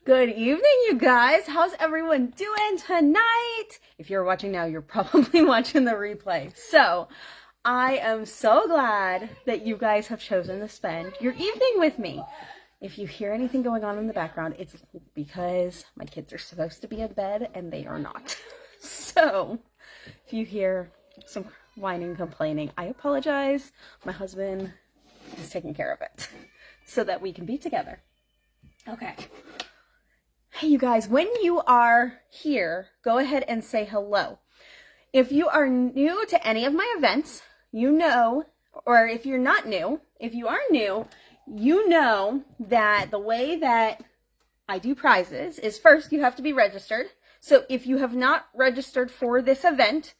Good evening, you guys. How's everyone doing tonight? If you're watching now, you're probably watching the replay. So, I am so glad that you guys have chosen to spend your evening with me. If you hear anything going on in the background, it's because my kids are supposed to be in bed and they are not. So, if you hear some whining, complaining, I apologize. My husband is taking care of it so that we can be together. Okay. Hey, you guys, when you are here, go ahead and say hello. If you are new to any of my events, you know, or if you're not new, if you are new, you know that the way that I do prizes is first you have to be registered. So if you have not registered for this event,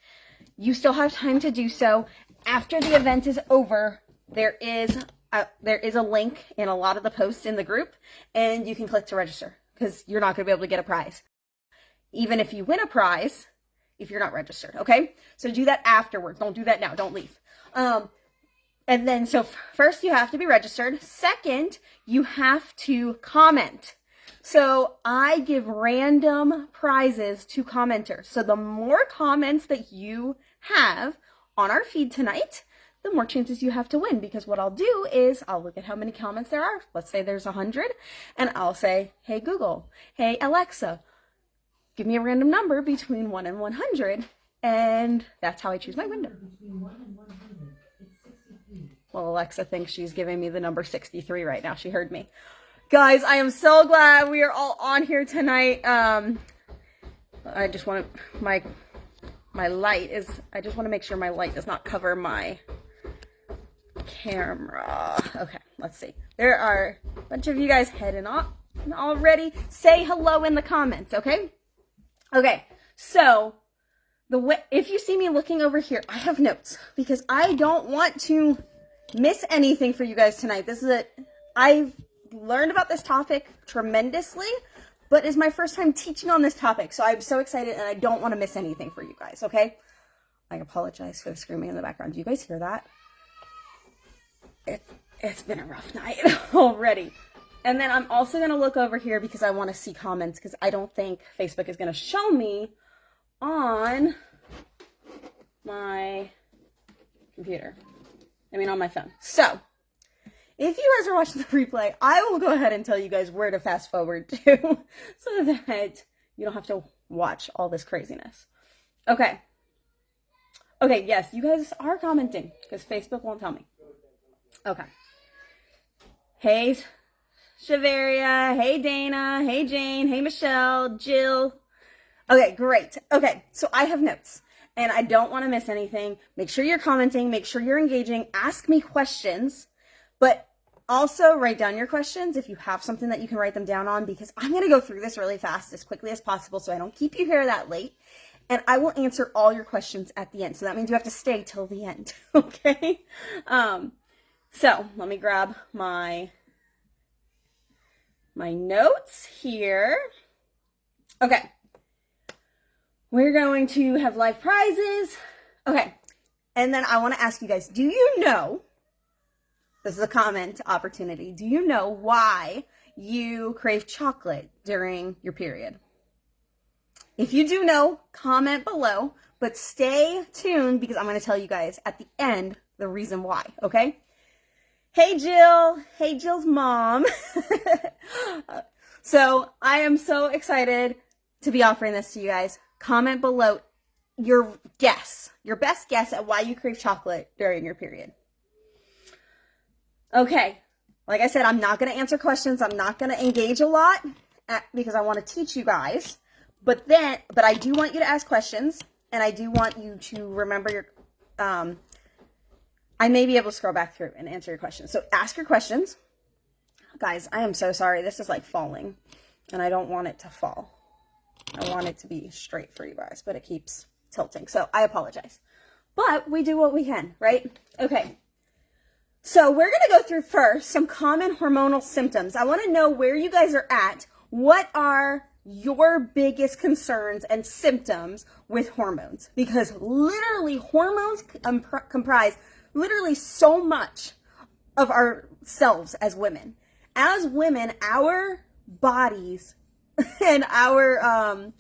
you still have time to do so. After the event is over, there is a link in a lot of the posts in the group, and you can click to register because you're not going to be able to get a prize. Even if you win a prize, if you're not registered, okay? So do that afterwards. Don't do that now. Don't leave. And then, so first you have to be registered. Second, you have to comment. So I give random prizes to commenters. So the more comments that you have on our feed tonight, the more chances you have to win, because what I'll do is I'll look at how many comments there are. Let's say there's 100, and I'll say, hey Google, hey Alexa, give me a random number between 1 and 100, and that's how I choose my winner. Well, Alexa thinks she's giving me the number 63 right now. She heard me. Guys, I am so glad we are all on here tonight. I just want to, I just want to make sure my light does not cover my camera. Okay, let's see. There are a bunch of you guys heading off already. Say hello in the comments, okay? Okay, so if you see me looking over here, I have notes because I don't want to miss anything for you guys tonight. I've learned about this topic tremendously, but it's my first time teaching on this topic, so I'm so excited and I don't want to miss anything for you guys, okay? I apologize for the screaming in the background. Do you guys hear that? It's been a rough night already. And then I'm also going to look over here because I want to see comments, because I don't think Facebook is going to show me on my computer. On my phone. So, if you guys are watching the replay, I will go ahead and tell you guys where to fast forward to so that you don't have to watch all this craziness. Okay. Okay, yes, you guys are commenting because Facebook won't tell me. Okay. Hey, Shavaria. Hey, Dana. Hey, Jane. Hey, Michelle. Jill. Okay, great. Okay, so I have notes, and I don't want to miss anything. Make sure you're commenting. Make sure you're engaging. Ask me questions, but also write down your questions if you have something that you can write them down on, because I'm going to go through this really fast as quickly as possible so I don't keep you here that late. And I will answer all your questions at the end. So that means you have to stay till the end, okay? So let me grab my notes here. Okay. We're going to have live prizes. Okay. And then I want to ask you guys, do you know, this is a comment opportunity, do you know why you crave chocolate during your period? If you do know, comment below, but stay tuned because I'm going to tell you guys at the end the reason why, okay? Hey, Jill. Hey, Jill's mom. So I am so excited to be offering this to you guys. Comment below your best guess at why you crave chocolate during your period. Okay. Like I said, I'm not going to answer questions. I'm not going to engage a lot because I want to teach you guys. But I do want you to ask questions, and I do want you to remember your, I may be able to scroll back through and answer your questions. So ask your questions. Guys, I am so sorry. This is like falling, and I don't want it to fall. I want it to be straight for you guys, but it keeps tilting. So I apologize. But we do what we can, right? Okay. So we're going to go through first some common hormonal symptoms. I want to know where you guys are at. What are your biggest concerns and symptoms with hormones? Because literally hormones comprise literally so much of ourselves as women. As women, our bodies and our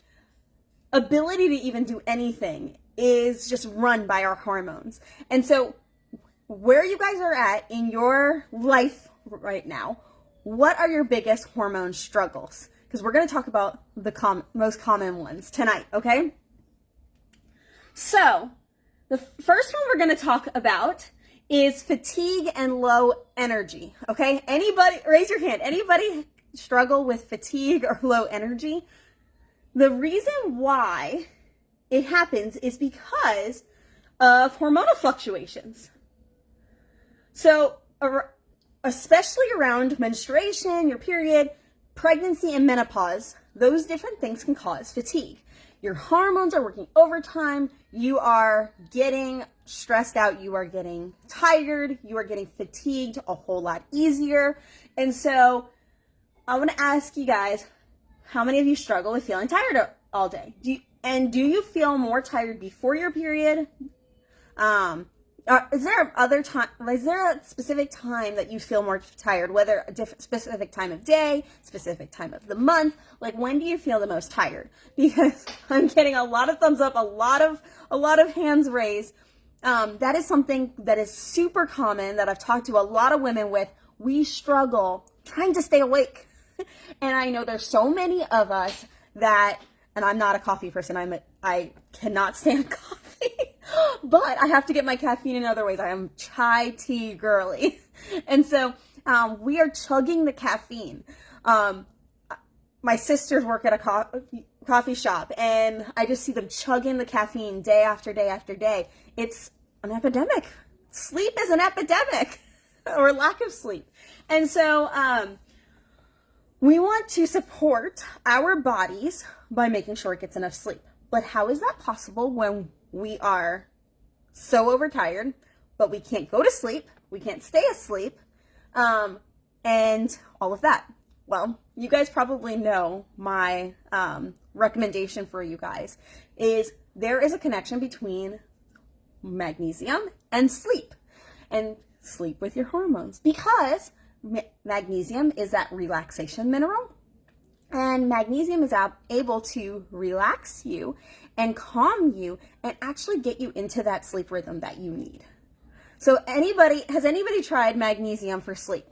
ability to even do anything is just run by our hormones. And so where you guys are at in your life right now, what are your biggest hormone struggles? Because we're going to talk about the most common ones tonight, okay? So the first one we're going to talk about is fatigue and low energy, okay? Anybody, raise your hand. Anybody struggle with fatigue or low energy? The reason why it happens is because of hormonal fluctuations. So, especially around menstruation, your period, pregnancy, and menopause, those different things can cause fatigue. Your hormones are working overtime, you are getting stressed out, you are getting tired, you are getting fatigued a whole lot easier. And so, I want to ask you guys, how many of you struggle with feeling tired all day? Do you feel more tired before your period? Is there a specific time that you feel more tired, whether a specific time of day, specific time of the month? Like, when do you feel the most tired? Because I'm getting a lot of thumbs up, a lot of hands raised. That is something that is super common that I've talked to a lot of women with. We struggle trying to stay awake. And I know there's so many of us that, and I'm not a coffee person, I cannot stand coffee, but I have to get my caffeine in other ways. I am chai tea girly. And so we are chugging the caffeine. My sisters work at a coffee shop, and I just see them chugging the caffeine day after day after day. It's an epidemic. Sleep is an epidemic, or lack of sleep. And so we want to support our bodies by making sure it gets enough sleep. But how is that possible when we are so overtired, but we can't go to sleep, we can't stay asleep, and all of that? Well, you guys probably know my recommendation for you guys is there is a connection between magnesium and sleep with your hormones, because magnesium is that relaxation mineral, and magnesium is able to relax you and calm you and actually get you into that sleep rhythm that you need. So has anybody tried magnesium for sleep?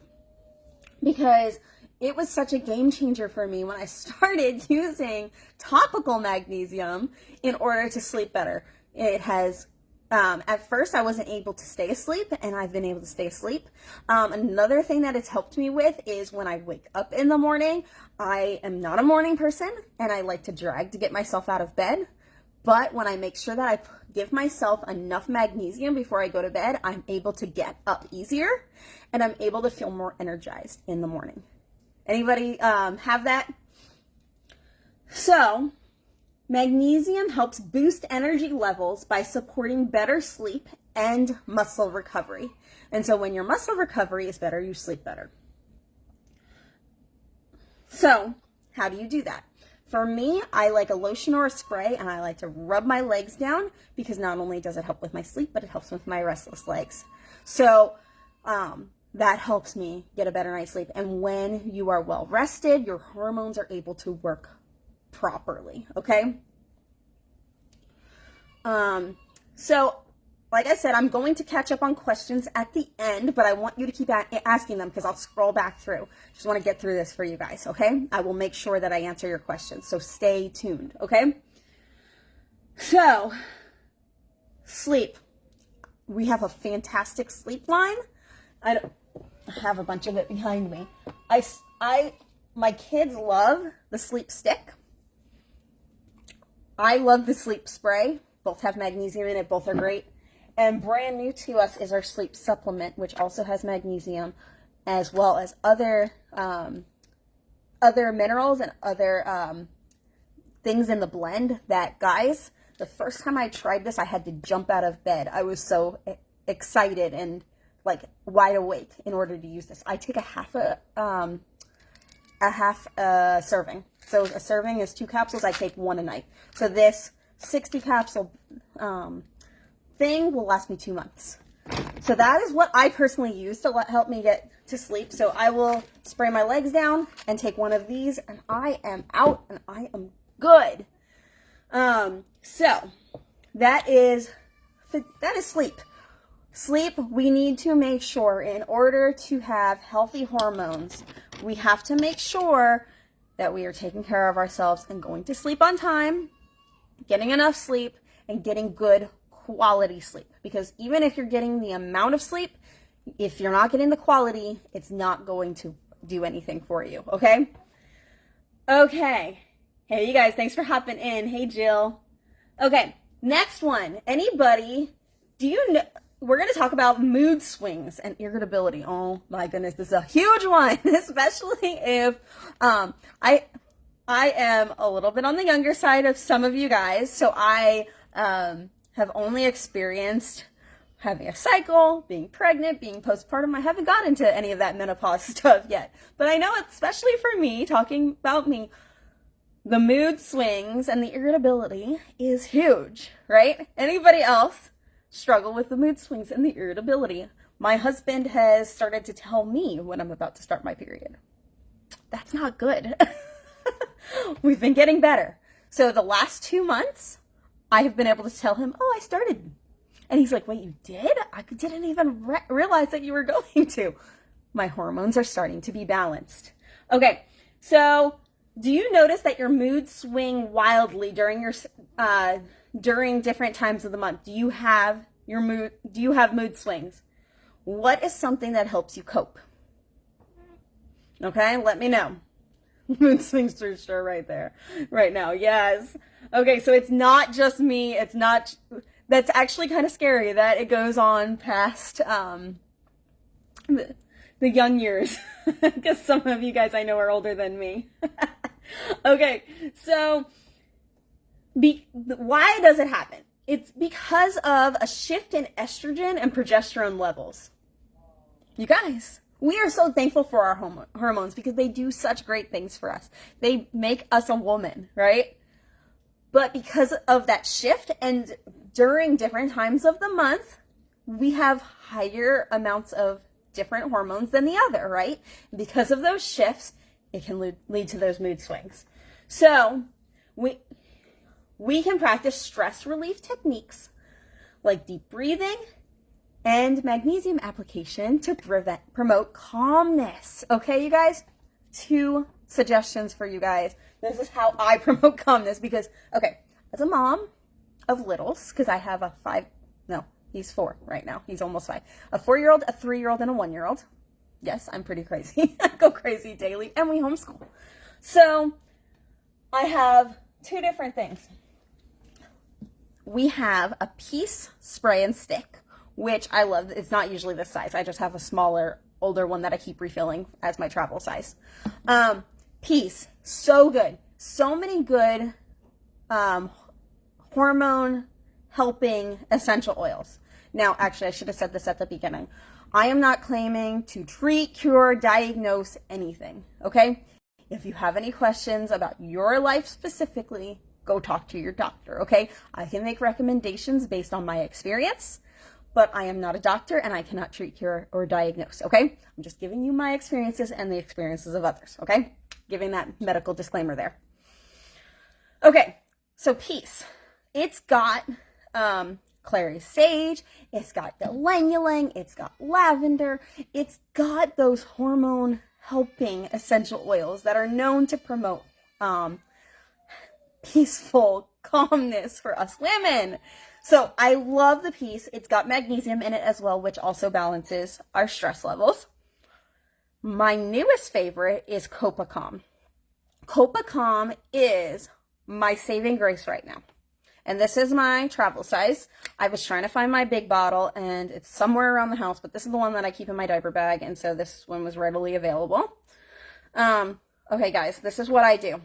Because it was such a game changer for me when I started using topical magnesium in order to sleep better. It has at first, I wasn't able to stay asleep, and I've been able to stay asleep. Another thing that it's helped me with is when I wake up in the morning, I am not a morning person, and I like to drag to get myself out of bed. But when I make sure that I give myself enough magnesium before I go to bed, I'm able to get up easier, and I'm able to feel more energized in the morning. Anybody have that? So, magnesium helps boost energy levels by supporting better sleep and muscle recovery. And so when your muscle recovery is better, you sleep better. So how do you do that? For me, I like a lotion or a spray, and I like to rub my legs down, because not only does it help with my sleep, but it helps with my restless legs. So that helps me get a better night's sleep. And when you are well rested, your hormones are able to work properly, okay? So like I said, I'm going to catch up on questions at the end, but I want you to keep asking them, because I'll scroll back through. Just want to get through this for you guys, okay? I will make sure that I answer your questions, so stay tuned, okay? So, sleep. We have a fantastic sleep line. I have a bunch of it behind me. My kids love the sleep stick. I love the sleep spray. Both have magnesium in it. Both are great. And brand new to us is our sleep supplement, which also has magnesium, as well as other minerals and other things in the blend that, guys, the first time I tried this, I had to jump out of bed. I was so excited and like wide awake in order to use this. I take a half serving. So a serving is 2 capsules. I take 1 a night. So this 60 capsule thing will last me 2 months. So that is what I personally use to help me get to sleep. So I will spray my legs down and take one of these, and I am out and I am good. So that is sleep. Sleep, we need to make sure in order to have healthy hormones, we have to make sure that we are taking care of ourselves and going to sleep on time, getting enough sleep, and getting good quality sleep. Because even if you're getting the amount of sleep, if you're not getting the quality, it's not going to do anything for you, okay? Okay. Hey, you guys, thanks for hopping in. Hey, Jill. Okay, next one. Anybody, do you know, we're going to talk about mood swings and irritability. Oh my goodness, this is a huge one, especially if I am a little bit on the younger side of some of you guys. So I have only experienced having a cycle, being pregnant, being postpartum. I haven't gotten into any of that menopause stuff yet. But I know, especially for me, talking about me, the mood swings and the irritability is huge, right? Anybody else struggle with the mood swings and the irritability? My husband has started to tell me when I'm about to start my period. That's not good. We've been getting better. So the last 2 months, I have been able to tell him, oh, I started. And he's like, wait, you did? I didn't even realize that you were going to. My hormones are starting to be balanced. Okay, so do you notice that your mood swing wildly during your during different times of the month? Do you have mood swings? What is something that helps you cope? Okay, let me know. Mood swings for sure right there, right now. Yes. Okay, so it's not just me. It's not, that's actually kind of scary that it goes on past the young years, because some of you guys I know are older than me. Okay, so why does it happen? It's because of a shift in estrogen and progesterone levels. You guys, we are so thankful for our hormones because they do such great things for us. They make us a woman, right? But because of that shift and during different times of the month, we have higher amounts of different hormones than the other, right? Because of those shifts, it can lead to those mood swings. So we can practice stress relief techniques like deep breathing and magnesium application to promote calmness. Okay, you guys? 2 suggestions for you guys. This is how I promote calmness because, okay, as a mom of littles, because I have he's 4 right now. He's almost 5. A 4-year-old, a 3-year-old, and a 1-year-old. Yes, I'm pretty crazy. I go crazy daily, and we homeschool. So I have 2 different things. We have a Peace spray and stick, which I love. It's not usually this size. I just have a smaller, older one that I keep refilling as my travel size. Peace, so good. So many good hormone helping essential oils. Now, actually, I should have said this at the beginning. I am not claiming to treat, cure, diagnose anything, okay? If you have any questions about your life specifically, go talk to your doctor, okay? I can make recommendations based on my experience, but I am not a doctor and I cannot treat, cure, or diagnose, okay? I'm just giving you my experiences and the experiences of others, okay? Giving that medical disclaimer there. Okay, so Peace. It's got clary sage, it's got ylang-ylang, it's got lavender, it's got those hormone helping essential oils that are known to promote peaceful calmness for us women. So I love the Peace. It's got magnesium in it as well, which also balances our stress levels. My newest favorite is Copacom. Copacom is my saving grace right now. And this is my travel size. I was trying to find my big bottle and it's somewhere around the house, but this is the one that I keep in my diaper bag. And so this one was readily available. Okay, guys, this is what I do.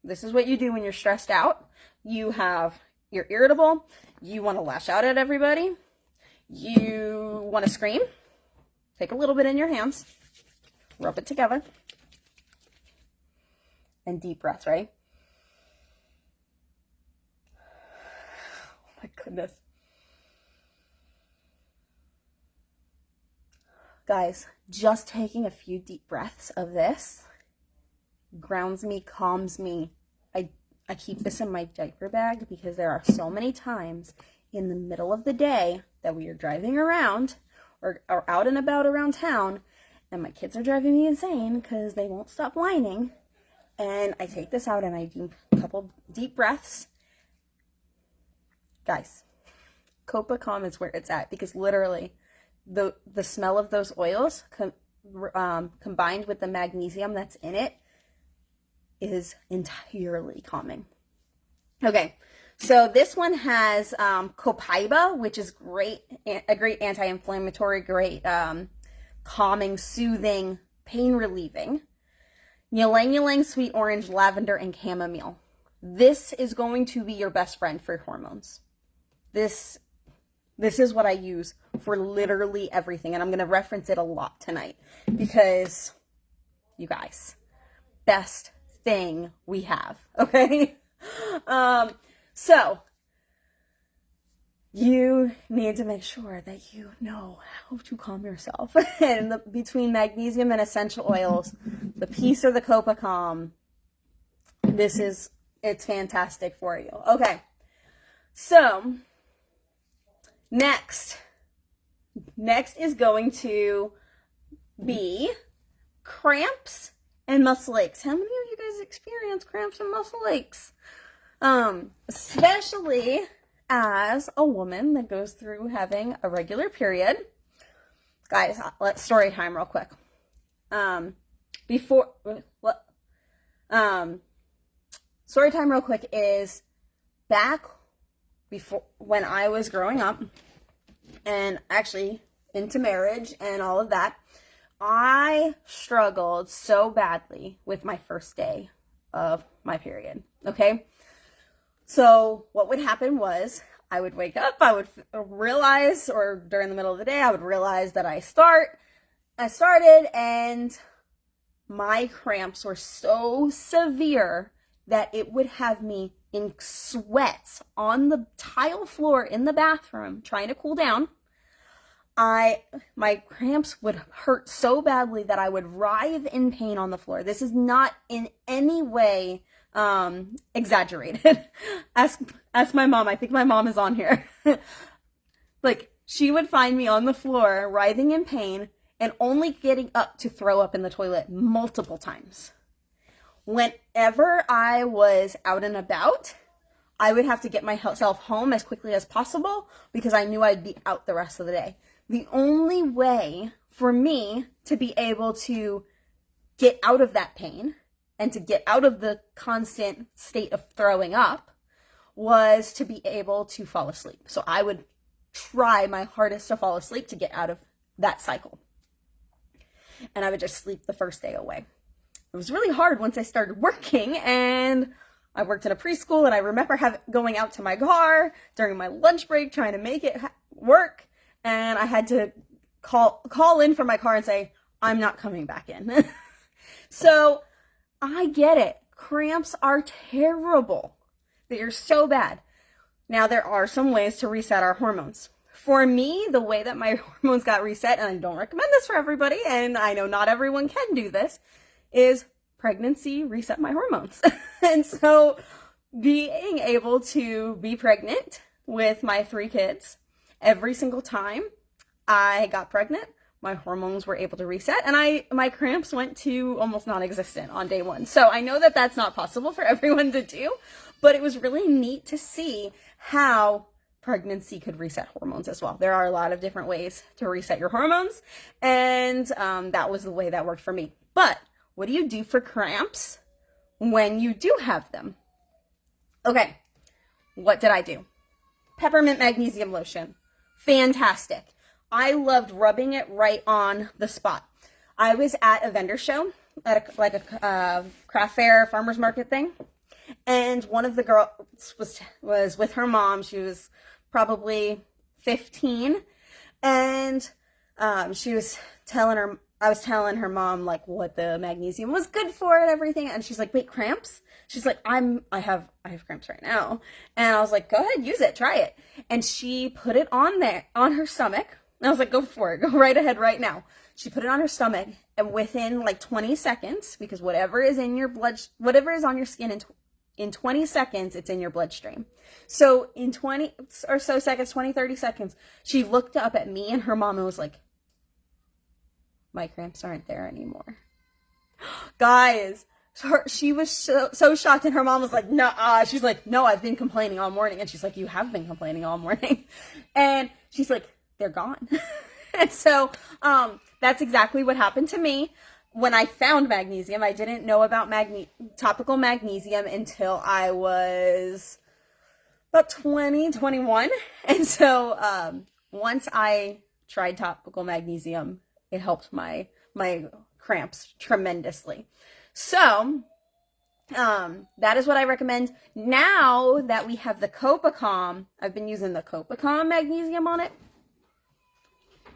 This is what you do when you're stressed out. You're irritable. You want to lash out at everybody. You want to scream. Take a little bit in your hands. Rub it together. And deep breaths, right? Oh my goodness. Guys, just taking a few deep breaths of this grounds me, calms me. I keep this in my diaper bag because there are so many times in the middle of the day that we are driving around or out and about around town, and my kids are driving me insane because they won't stop whining. And I take this out and I do a couple deep breaths. Guys, Copa Calm is where it's at, because literally the smell of those oils combined with the magnesium that's in it is entirely calming. Okay, so this one has copaiba, which is a great anti-inflammatory, great calming, soothing, pain relieving. Ylang ylang, sweet orange, lavender, and chamomile. This is going to be your best friend for hormones. This is what I use for literally everything, and I'm going to reference it a lot tonight because, you guys, best thing we have, okay? So you need to make sure that you know how to calm yourself. And between magnesium and essential oils, the Peace or the Copa Calm, it's fantastic for you. Okay, so next is going to be cramps and muscle aches. How many of you guys experience cramps and muscle aches? Especially as a woman that goes through having a regular period. Guys, let's story time real quick. Story time real quick is back before, when I was growing up and actually into marriage and all of that, I struggled so badly with my first day of my period, okay? So what would happen was I would wake up, I would realize, or during the middle of the day, I would realize that I started, and my cramps were so severe that it would have me in sweats on the tile floor in the bathroom trying to cool down. My cramps would hurt so badly that I would writhe in pain on the floor. This is not in any way exaggerated. Ask my mom. I think my mom is on here. Like, she would find me on the floor writhing in pain and only getting up to throw up in the toilet multiple times. Whenever I was out and about, I would have to get myself home as quickly as possible because I knew I'd be out the rest of the day. The only way for me to be able to get out of that pain and to get out of the constant state of throwing up was to be able to fall asleep. So I would try my hardest to fall asleep to get out of that cycle. And I would just sleep the first day away. It was really hard once I started working, and I worked in a preschool, and I remember going out to my car during my lunch break trying to make it work. And I had to call in from my car and say, I'm not coming back in. So I get it. Cramps are terrible. They are so bad. Now, there are some ways to reset our hormones. For me, the way that my hormones got reset, and I don't recommend this for everybody, and I know not everyone can do this, is pregnancy reset my hormones. And so being able to be pregnant with my 3 kids, every single time I got pregnant, my hormones were able to reset, and my cramps went to almost non-existent on day 1. So I know that that's not possible for everyone to do, but it was really neat to see how pregnancy could reset hormones as well. There are a lot of different ways to reset your hormones, and that was the way that worked for me. But what do you do for cramps when you do have them? Okay, what did I do? Peppermint magnesium lotion. Fantastic. I loved rubbing it right on the spot. I was at a vendor show at a craft fair, farmer's market thing, and one of the girls was with her mom. She was probably 15, and I was telling her mom like what the magnesium was good for and everything, and she's like, "Wait, cramps?" She's like, I have cramps right now. And I was like, "Go ahead, use it, try it." And she put it on her stomach. And I was like, "Go for it, go right ahead right now." She put it on her stomach, and within like 20 seconds, because whatever is in your blood, whatever is on your skin in 20 seconds, it's in your bloodstream. So in 20 or so seconds, 20, 30 seconds, she looked up at me and her mom and was like, my cramps aren't there anymore. Guys, she was so shocked, and her mom was like, no, she's like, no, I've been complaining all morning. And she's like, you have been complaining all morning. And she's like, they're gone. And so that's exactly what happened to me. When I found magnesium, I didn't know about topical magnesium until I was about 20, 21. And so once I tried topical magnesium, it helped my cramps tremendously. So that is what I recommend. Now that we have the Copacom, I've been using the Copacom magnesium on it.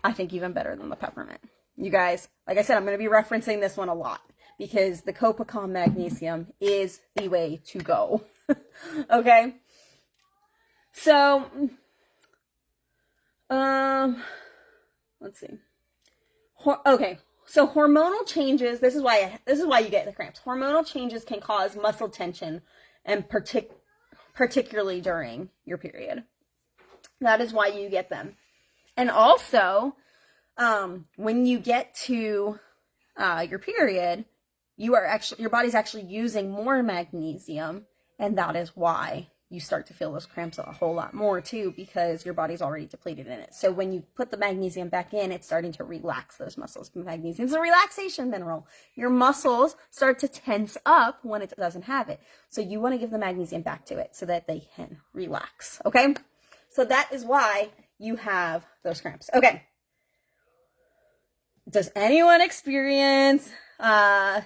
I think even better than the peppermint. You guys, like I said, I'm going to be referencing this one a lot because the Copacom magnesium is the way to go. Okay. So, let's see. Okay. So hormonal changes, this is why you get the cramps. Hormonal changes can cause muscle tension, and particularly during your period. That is why you get them. And also, when you get to your period, your body's actually using more magnesium, and that is why you start to feel those cramps a whole lot more too, because your body's already depleted in it. So when you put the magnesium back in, it's starting to relax those muscles. Magnesium is a relaxation mineral. Your muscles start to tense up when it doesn't have it. So you want to give the magnesium back to it so that they can relax. Okay? So that is why you have those cramps. Okay. Does anyone experience, I've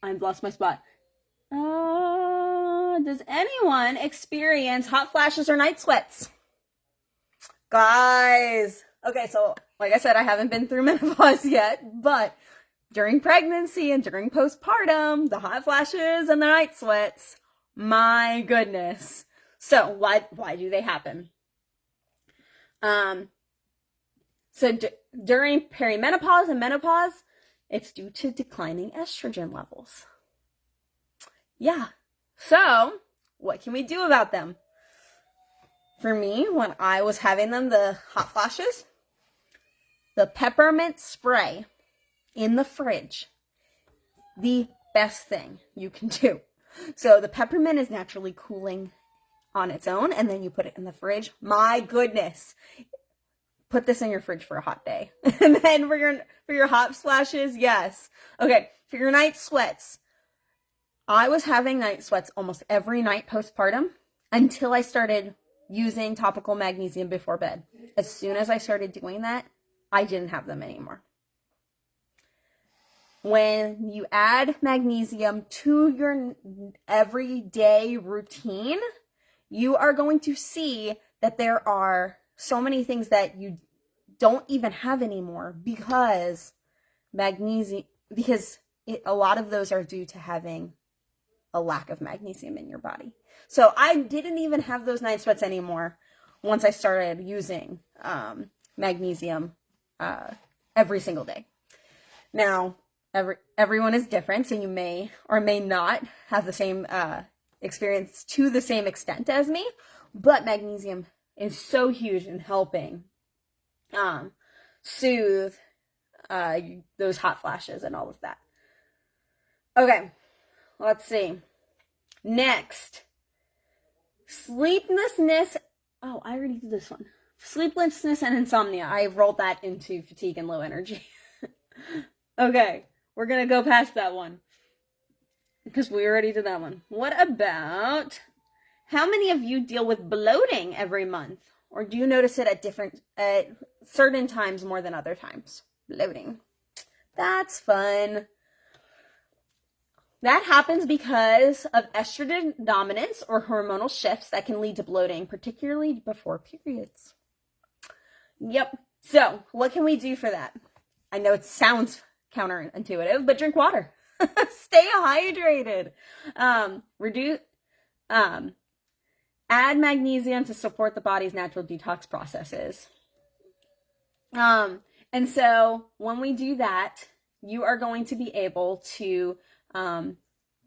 lost my spot. Does anyone experience hot flashes or night sweats? Guys, okay, so like I said, I haven't been through menopause yet, but during pregnancy and during postpartum, the hot flashes and the night sweats, my goodness. So why do they happen? During perimenopause and menopause, it's due to declining estrogen levels. Yeah. So, what can we do about them? For me, when I was having them, the hot flashes, the peppermint spray in the fridge, the best thing you can do. So the peppermint is naturally cooling on its own, and then you put it in the fridge. My goodness. Put this in your fridge for a hot day. And then for your hot flashes, yes. Okay, for your night sweats, I was having night sweats almost every night postpartum until I started using topical magnesium before bed. As soon as I started doing that, I didn't have them anymore. When you add magnesium to your everyday routine, you are going to see that there are so many things that you don't even have anymore because a lot of those are due to having a lack of magnesium in your body. So I didn't even have those night sweats anymore once I started using magnesium every single day. Now, everyone is different, so you may or may not have the same experience to the same extent as me, but magnesium is so huge in helping soothe those hot flashes and all of that. Okay, let's see. Next, sleeplessness. Oh, I already did this one. Sleeplessness and insomnia. I rolled that into fatigue and low energy. Okay, we're going to go past that one because we already did that one. What about how many of you deal with bloating every month? Or do you notice it at certain times more than other times? Bloating. That's fun. That happens because of estrogen dominance or hormonal shifts that can lead to bloating, particularly before periods. Yep. So, what can we do for that? I know it sounds counterintuitive, but drink water. Stay hydrated. Add magnesium to support the body's natural detox processes. And so when we do that, you are going to be able to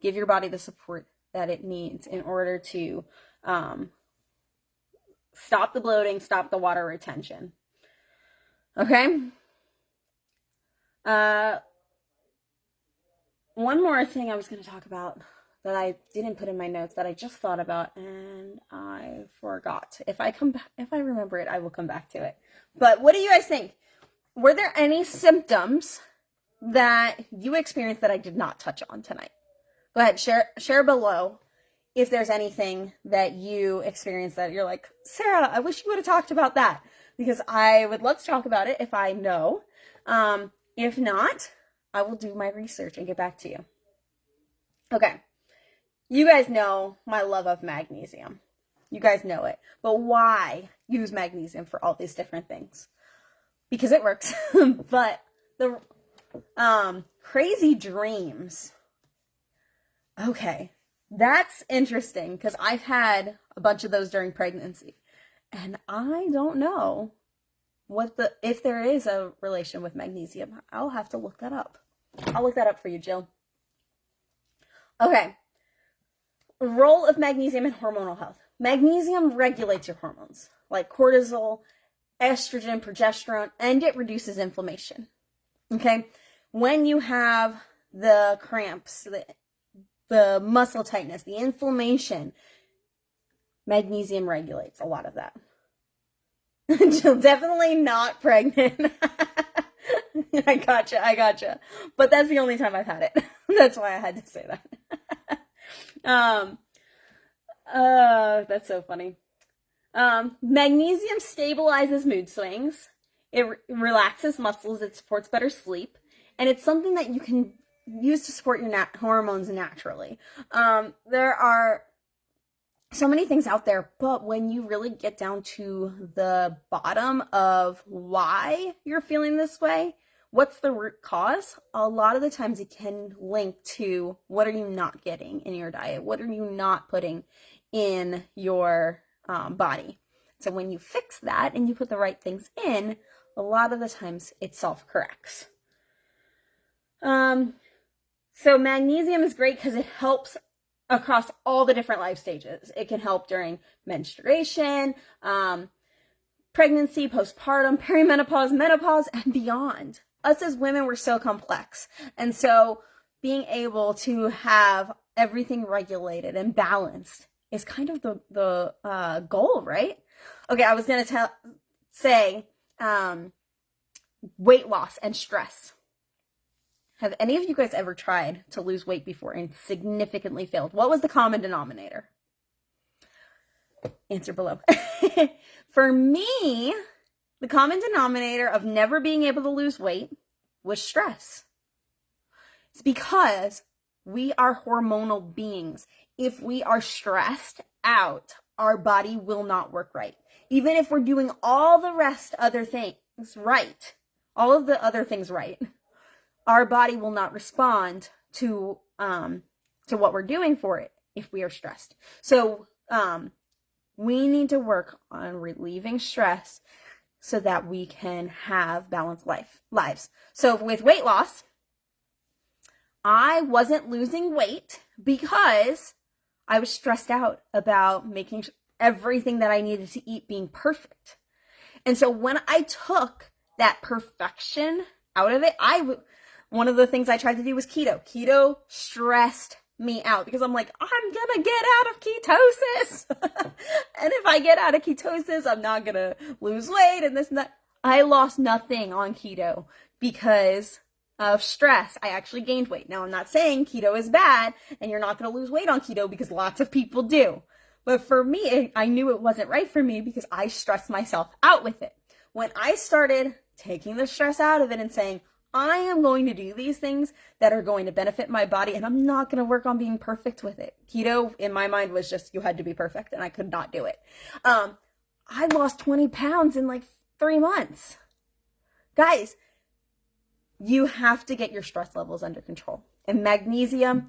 give your body the support that it needs in order to stop the bloating, stop the water retention. Okay? One more thing I was going to talk about that I didn't put in my notes that I just thought about and I forgot. If I remember it, I will come back to it. But what do you guys think? Were there any symptoms that you experienced that I did not touch on tonight? Go ahead, share below if there's anything that you experienced that you're like, Sarah, I wish you would have talked about that, because I would love to talk about it if I know. If not, I will do my research and get back to you. Okay. You guys know my love of magnesium. You guys know it. But why use magnesium for all these different things? Because it works. But the crazy dreams. Okay. That's interesting because I've had a bunch of those during pregnancy. And I don't know if there is a relation with magnesium. I'll have to look that up. I'll look that up for you, Jill. Okay. Role of magnesium in hormonal health. Magnesium regulates your hormones like cortisol, estrogen, progesterone, and it reduces inflammation. Okay? When you have the cramps, the muscle tightness, the inflammation, magnesium regulates a lot of that. Jill, definitely not pregnant. I gotcha. But that's the only time I've had it. That's why I had to say that. That's so funny. Magnesium stabilizes mood swings. It relaxes muscles. It supports better sleep. And it's something that you can use to support your hormones naturally. There are so many things out there, but when you really get down to the bottom of why you're feeling this way, what's the root cause? A lot of the times it can link to what are you not getting in your diet? What are you not putting in your body? So when you fix that and you put the right things in, a lot of the times it self-corrects. So magnesium is great because it helps across all the different life stages. It can help during menstruation, pregnancy, postpartum, perimenopause, menopause, and beyond. Us as women, we're so complex. And so being able to have everything regulated and balanced is kind of the goal, right? Okay, I was going to say weight loss and stress. Have any of you guys ever tried to lose weight before and significantly failed? What was the common denominator? Answer below. For me, the common denominator of never being able to lose weight was stress. It's because we are hormonal beings. If we are stressed out, our body will not work right. Even if we're doing all the other things right, all of the other things right, our body will not respond to what we're doing for it if we are stressed. So we need to work on relieving stress so that we can have balanced lives. So with weight loss, I wasn't losing weight because I was stressed out about making everything that I needed to eat being perfect. And so when I took that perfection out of it, one of the things I tried to do was keto. Keto stressed me out because I'm like, I'm gonna get out of ketosis. And if I get out of ketosis, I'm not gonna lose weight and this and that. I lost nothing on keto because of stress. I actually gained weight. Now, I'm not saying keto is bad and you're not gonna lose weight on keto because lots of people do. But for me, I knew it wasn't right for me because I stressed myself out with it. When I started taking the stress out of it and saying, I am going to do these things that are going to benefit my body, and I'm not going to work on being perfect with it. Keto, in my mind, was just you had to be perfect, and I could not do it. I lost 20 pounds in like 3 months. Guys, you have to get your stress levels under control. And magnesium,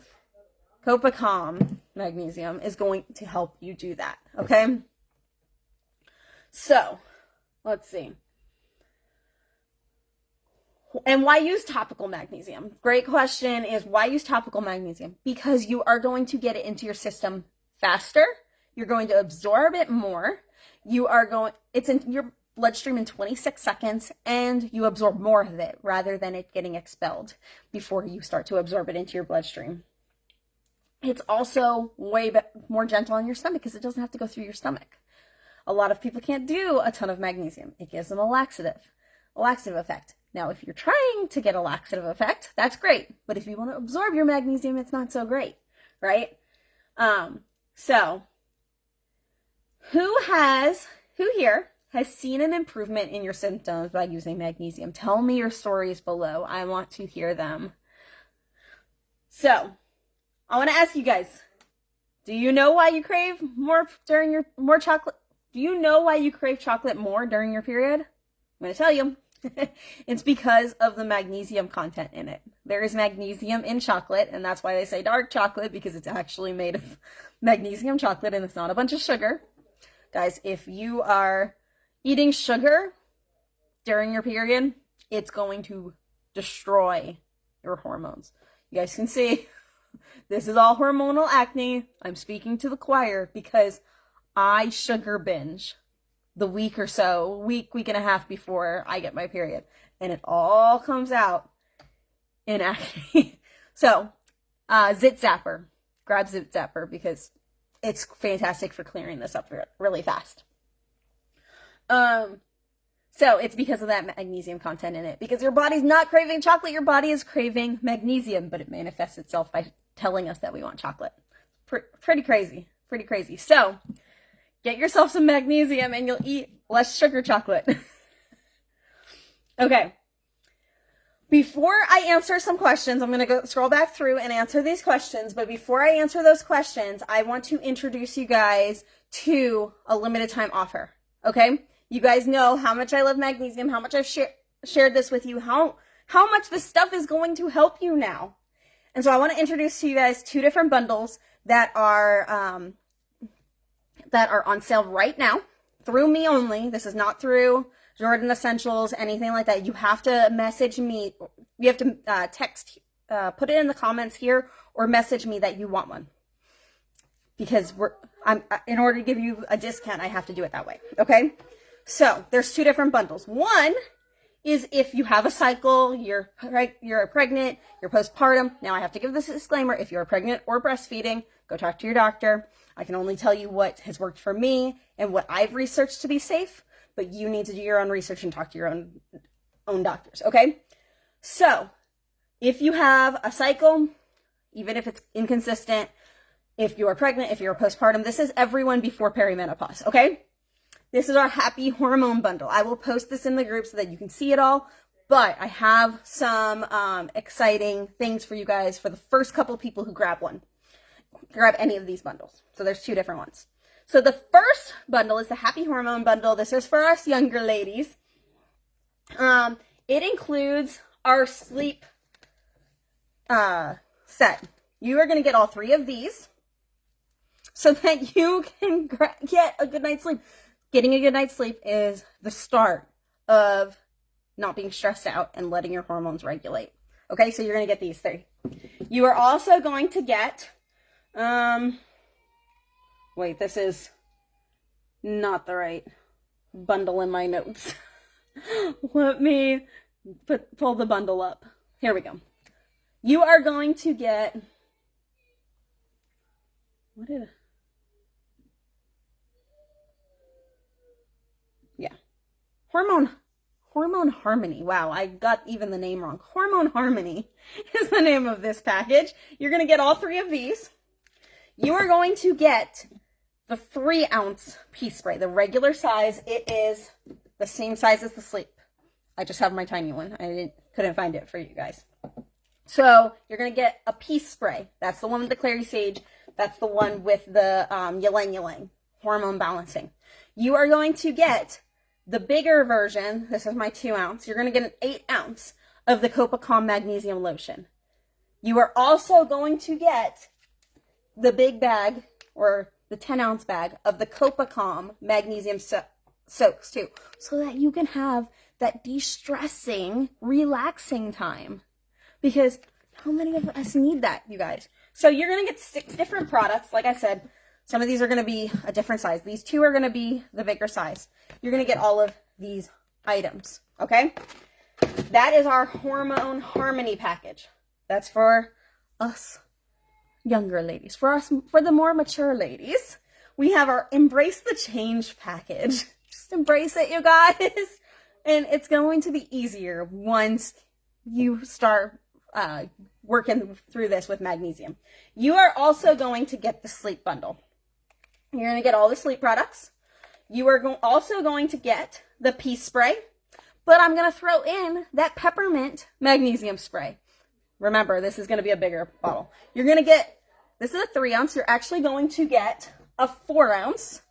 Copacom magnesium, is going to help you do that, okay? So, let's see. And why use topical magnesium? Great question is why use topical magnesium? Because you are going to get it into your system faster. You're going to absorb it more. It's in your bloodstream in 26 seconds, and you absorb more of it rather than it getting expelled before you start to absorb it into your bloodstream. It's also way more gentle on your stomach because it doesn't have to go through your stomach. A lot of people can't do a ton of magnesium. It gives them a laxative effect. Now, if you're trying to get a laxative effect, that's great. But if you want to absorb your magnesium, it's not so great, right? So who here has seen an improvement in your symptoms by using magnesium? Tell me your stories below. I want to hear them. So I want to ask you guys, do you know why you crave more chocolate? Do you know why you crave chocolate more during your period? I'm going to tell you. It's because of the magnesium content in it. There is magnesium in chocolate, and that's why they say dark chocolate, because it's actually made of magnesium chocolate and it's not a bunch of sugar. Guys, if you are eating sugar during your period, it's going to destroy your hormones. You guys can see this is all hormonal acne. I'm speaking to the choir because I sugar binge the week and a half before I get my period. And it all comes out in acne. So, Zit Zapper. Grab Zit Zapper because it's fantastic for clearing this up really fast. So it's because of that magnesium content in it. Because your body's not craving chocolate, your body is craving magnesium, but it manifests itself by telling us that we want chocolate. Pretty crazy. So, get yourself some magnesium and you'll eat less sugar chocolate. Okay. Before I answer some questions, I'm going to scroll back through and answer these questions. But before I answer those questions, I want to introduce you guys to a limited time offer. Okay? You guys know how much I love magnesium, how much I've shared this with you, how much this stuff is going to help you now. And so I want to introduce to you guys 2 different bundles that are on sale right now through me only. This is not through Jordan Essentials, anything like that. You have to message me. You have to text, put it in the comments here, or message me that you want one. Because in order to give you a discount, I have to do it that way. Okay? So there's 2 different bundles. One is if you have a cycle, you're pregnant, you're postpartum. Now I have to give this disclaimer: if you're pregnant or breastfeeding, go talk to your doctor. I can only tell you what has worked for me and what I've researched to be safe, but you need to do your own research and talk to your own doctors, okay? So, if you have a cycle, even if it's inconsistent, if you're pregnant, if you're postpartum, this is everyone before perimenopause, okay? This is our happy hormone bundle. I will post this in the group so that you can see it all, but I have some exciting things for you guys for the first couple people who grab any of these bundles. So there's 2 different ones. So the first bundle is the Happy Hormone Bundle. This is for us younger ladies. It includes our sleep set. You are going to get all 3 of these so that you can get a good night's sleep. Getting a good night's sleep is the start of not being stressed out and letting your hormones regulate. Okay, so you're going to get these 3. You are also going to get wait, this is not the right bundle in my notes. Let me pull the bundle up. Here we go. You are going to get, Hormone Harmony. Wow, I got even the name wrong. Hormone Harmony is the name of this package. You're going to get all 3 of these. You are going to get the 3-ounce pea spray, the regular size. It is the same size as the sleep. I just have my tiny one. I couldn't find it for you guys. So you're going to get a pea spray. That's the one with the clary sage. That's the one with the ylang ylang, hormone balancing. You are going to get the bigger version. This is my 2-ounce. You're going to get an 8-ounce of the Copacom Magnesium Lotion. You are also going to get the big bag, or the 10-ounce bag of the Copacom Magnesium Soaks too, so that you can have that de-stressing, relaxing time. Because how many of us need that, you guys? So you're going to get 6 different products. Like I said, some of these are going to be a different size. These 2 are going to be the bigger size. You're going to get all of these items, okay? That is our Hormone Harmony package. That's for us younger ladies. For the more mature ladies, we have our Embrace the Change package. Just embrace it, you guys. And it's going to be easier once you start working through this with magnesium. You are also going to get the sleep bundle. You're going to get all the sleep products. You are also going to get the pea spray, but I'm going to throw in that peppermint magnesium spray. Remember, this is going to be a bigger bottle. You're going to get, this is a 3 ounce. You're actually going to get a 4 ounce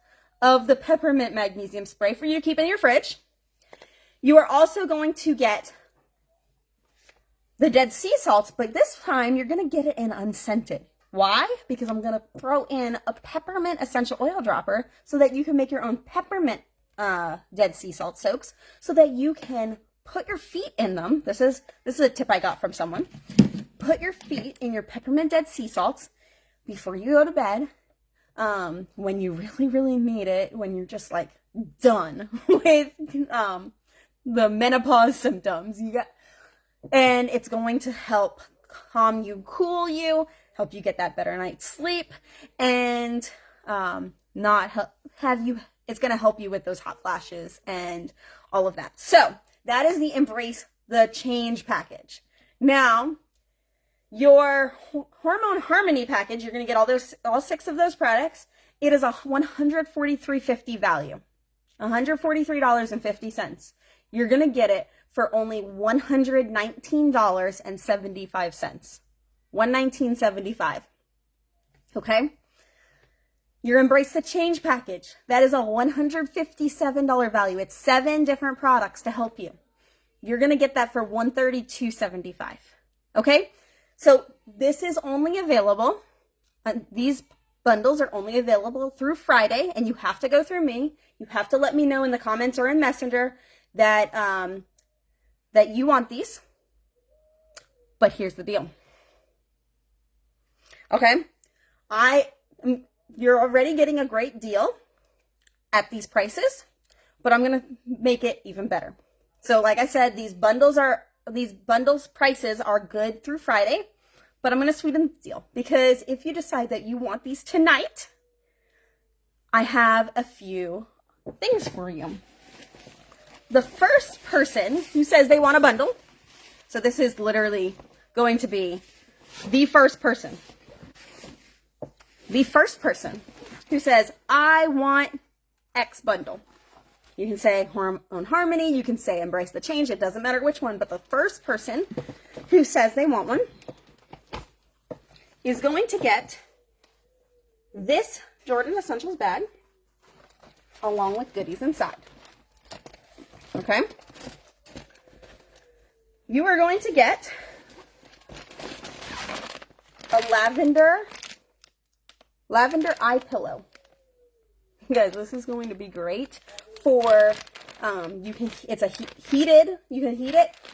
of the peppermint magnesium spray for you to keep in your fridge. You are also going to get the Dead Sea salts, but this time you're going to get it in unscented. Why? Because I'm going to throw in a peppermint essential oil dropper so that you can make your own peppermint Dead Sea salt soaks so that you can put your feet in them. This is a tip I got from someone. Put your feet in your peppermint Dead Sea salts before you go to bed. When you really, really need it, when you're just like done with the menopause symptoms, and it's going to help calm you, cool you, help you get that better night's sleep, and it's going to help you with those hot flashes and all of that. So that is the Embrace the Change package. Now, your Hormone Harmony package, you're going to get all 6 of those products. It is a $143.50 value, $143.50. You're going to get it for only $119.75. $119.75. Okay? Your Embrace the Change package, that is a $157 value. It's 7 different products to help you. You're going to get that for $132.75. Okay? So this is only available, these bundles are only available through Friday, and you have to go through me. You have to let me know in the comments or in Messenger that that you want these. But here's the deal. Okay? You're already getting a great deal at these prices, but I'm going to make it even better. So like I said, these bundles prices are good through Friday, but I'm going to sweeten the deal because if you decide that you want these tonight, I have a few things for you. The first person who says they want a bundle, so this is literally going to be the first person who says, I want X bundle. You can say Hormone Harmony, you can say Embrace the Change, it doesn't matter which one, but the first person who says they want one is going to get this Jordan Essentials bag along with goodies inside. Okay? You are going to get a lavender eye pillow. Guys, this is going to be great for you can heat it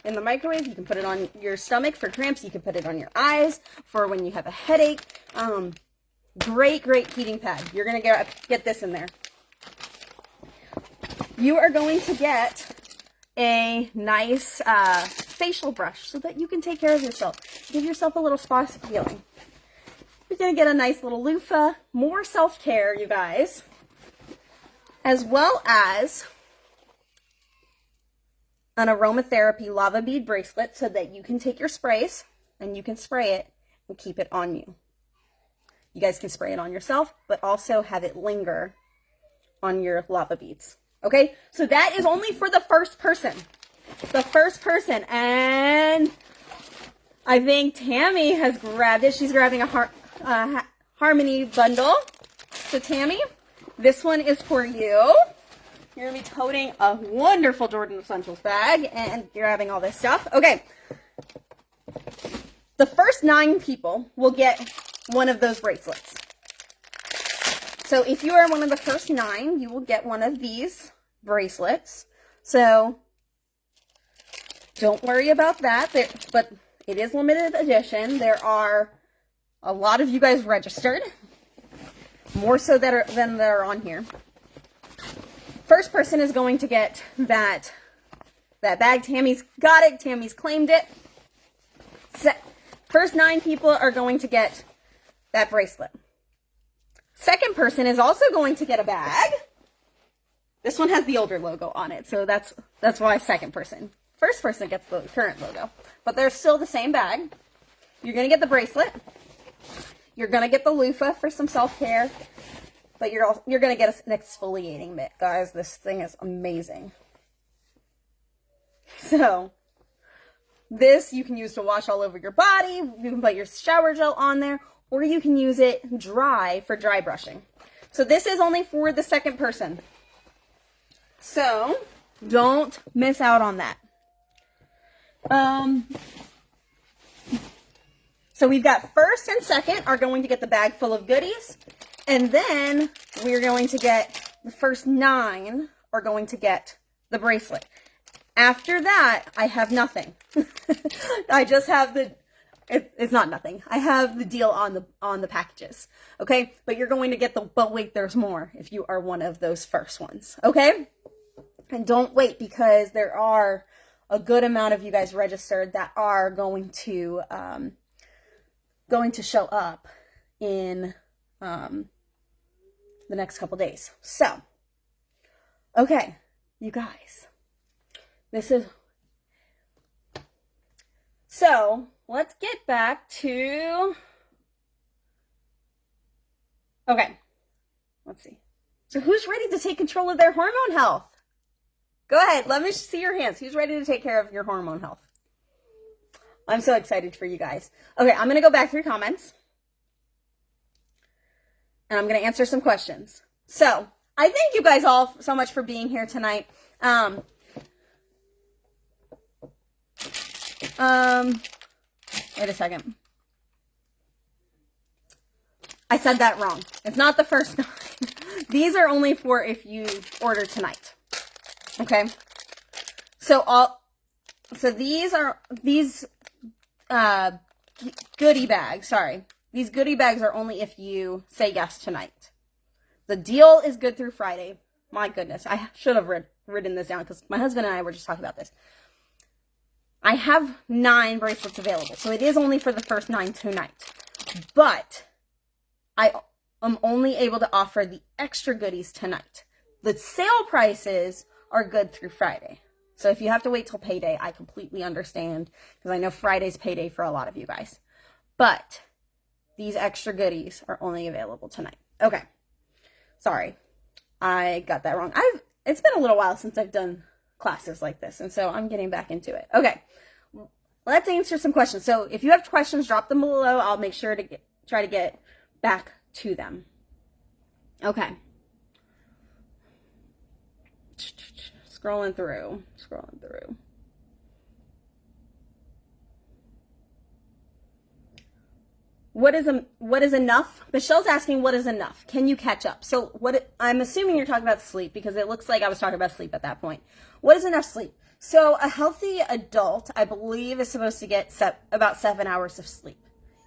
in the microwave. You can put it on your stomach for cramps. You can put it on your eyes for when you have a headache. Great heating pad. You're gonna get this in there. You are going to get a nice facial brush so that you can take care of yourself. Give yourself a little spa feeling. You're going to get a nice little loofah, more self-care, you guys, as well as an aromatherapy lava bead bracelet so that you can take your sprays and you can spray it and keep it on you. You guys can spray it on yourself, but also have it linger on your lava beads. Okay, so that is only for the first person. The first person, and I think Tammy has grabbed it. She's grabbing a Harmony bundle. So Tammy, this one is for you. You're going to be toting a wonderful Jordan Essentials bag and grabbing all this stuff. Okay, the first 9 people will get one of those bracelets. So if you are one of the first 9, you will get one of these bracelets. So don't worry about that. But it is limited edition. There are a lot of you guys registered, more so than that are on here. First person is going to get that bag. Tammy's got it. Tammy's claimed it. First 9 people are going to get that bracelet. Second person is also going to get a bag. This one has the older logo on it, so that's why second person. First person gets the current logo, but they're still the same bag. You're going to get the bracelet. You're going to get the loofah for some self-care, but you're going to get an exfoliating mitt. Guys, this thing is amazing. So, this you can use to wash all over your body. You can put your shower gel on there, or you can use it dry for dry brushing. So this is only for the second person. So don't miss out on that. So we've got first and second are going to get the bag full of goodies. And then we're going to get the first 9 are going to get the bracelet. After that, I have nothing. I just have it's not nothing. I have the deal on the packages. Okay? But you're going to get but wait, there's more if you are one of those first ones. Okay? And don't wait, because there are a good amount of you guys registered that are going to show up in the next couple days. So, okay, you guys. So, let's get back to, okay, let's see. So who's ready to take control of their hormone health? Go ahead, let me see your hands. Who's ready to take care of your hormone health? I'm so excited for you guys. Okay, I'm going to go back through comments, and I'm going to answer some questions. So, I thank you guys all so much for being here tonight. Wait a second. I said that wrong. It's not the first 9. These are only for if you order tonight. Okay? So these goodie bags, sorry. These goodie bags are only if you say yes tonight. The deal is good through Friday. My goodness, I should have written this down because my husband and I were just talking about this. I have 9 bracelets available, so it is only for the first 9 tonight. But I am only able to offer the extra goodies tonight. The sale prices are good through Friday. So if you have to wait till payday, I completely understand, because I know Friday's payday for a lot of you guys. But these extra goodies are only available tonight. Okay. Sorry. I got that wrong. It's been a little while since I've done classes like this, and so I'm getting back into it. Okay. Let's answer some questions. So if you have questions, drop them below. I'll make sure to try to get back to them. Okay. Scrolling through. What is enough? Michelle's asking, what is enough? Can you catch up? So I'm assuming you're talking about sleep, because it looks like I was talking about sleep at that point. What is enough sleep? So a healthy adult, I believe, is supposed to get about 7 hours of sleep.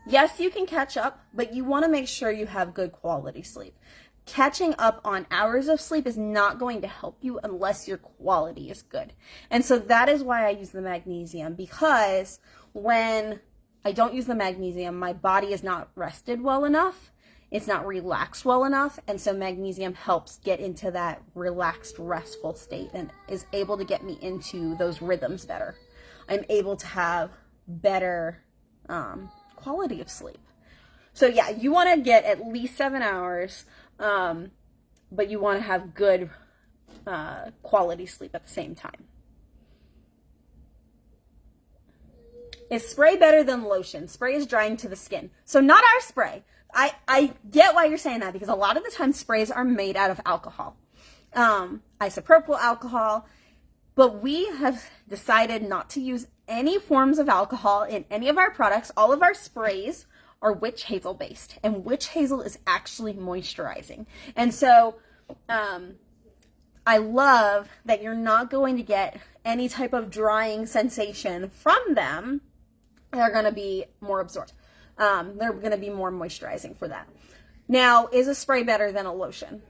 Yes, you can catch up, but you want to make sure you have good quality sleep. Catching up on hours of sleep is not going to help you unless your quality is good. And so that is why I use the magnesium, because when I don't use the magnesium, my body is not rested well enough. It's not relaxed well enough. And so magnesium helps get into that relaxed, restful state and is able to get me into those rhythms better. I'm able to have better quality of sleep. So yeah, you want to get at least 7 hours, but you want to have good quality sleep at the same time. Is spray better than lotion? Spray is drying to the skin. So not our spray. I get why you're saying that, because a lot of the time sprays are made out of alcohol, isopropyl alcohol, but we have decided not to use any forms of alcohol in any of our products. All of our sprays are witch hazel based, and witch hazel is actually moisturizing. And so I love that you're not going to get any type of drying sensation from them, they're going to be more absorbed. They're going to be more moisturizing for that. Now, is a spray better than a lotion?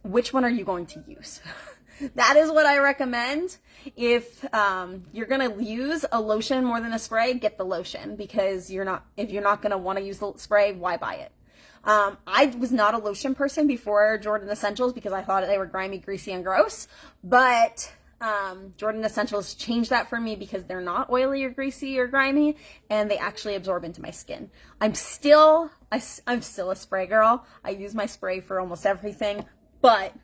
Which one are you going to use? That is what I recommend. If you're going to use a lotion more than a spray, get the lotion, because if you're not going to want to use the spray, why buy it? I was not a lotion person before Jordan Essentials because I thought they were grimy, greasy, and gross. But Jordan Essentials changed that for me because they're not oily or greasy or grimy, and they actually absorb into my skin. I'm still a spray girl. I use my spray for almost everything, but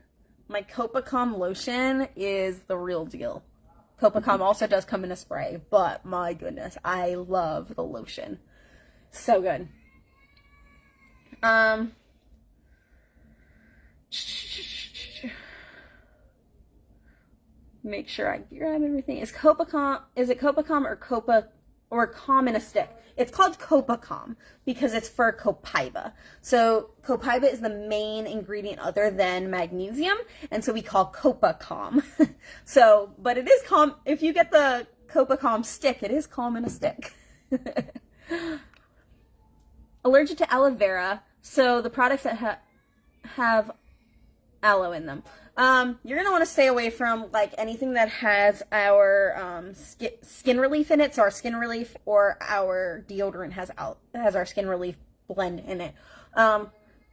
my Copacom lotion is the real deal. Copacom also does come in a spray, but my goodness, I love the lotion. So good. Make sure I grab everything. Is it Copacom or Copa or Calm in a stick? It's called Copacom because it's for Copaiba. So Copaiba is the main ingredient other than magnesium, and so we call Copacom. So, but it is calm. If you get the Copacom stick, it is calm in a stick. Allergic to aloe vera. So the products that have aloe in them. You're going to want to stay away from like anything that has our skin relief in it. So our skin relief or our deodorant has our skin relief blend in it.